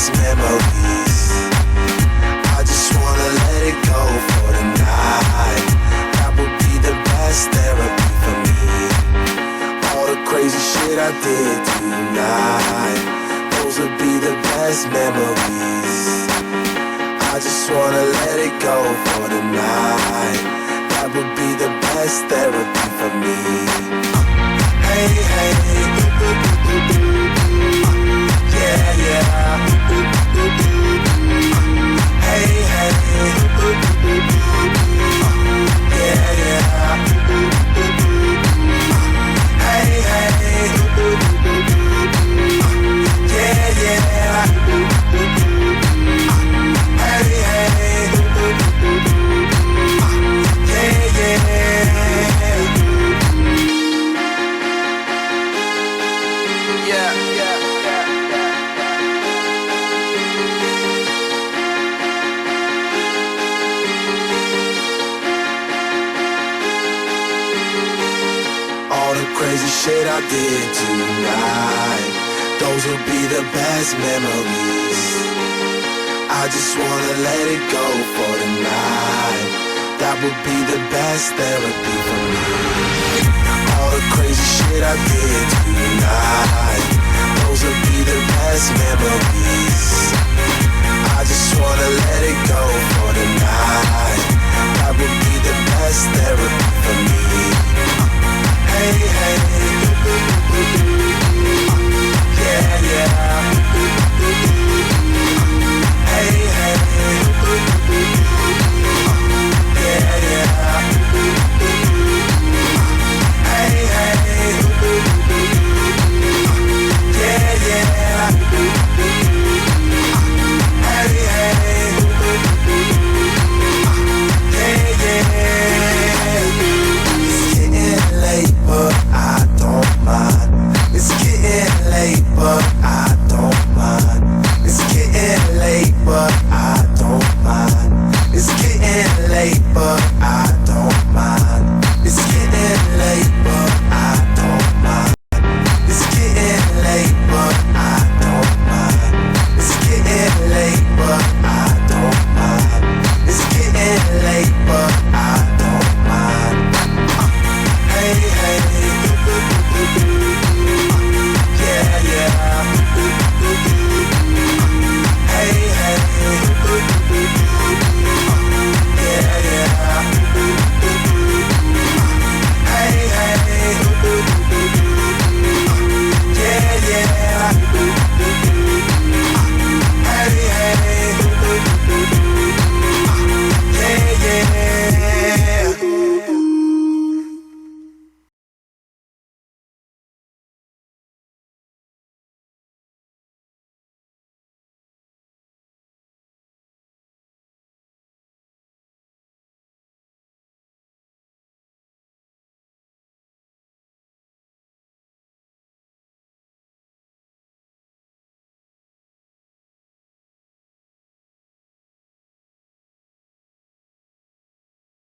best memories. I just wanna let it go for tonight. That would be the best therapy for me. All the crazy shit I did tonight, those would be the best memories. I just wanna let it go for tonight. That would be the best therapy for me. Hey, hey, yeah, yeah. Hey, hey, yeah, yeah. Hey, hey, yeah, yeah. Hey, hey, yeah, yeah. Yeah, yeah, yeah, yeah. All the crazy shit I did tonight, those will be the best memories. I just wanna let it go for tonight. That would be the best therapy for me. All the crazy shit I did tonight, those will be the best memories. I just wanna let it go for tonight. That would be the best therapy for me. Hey, hey,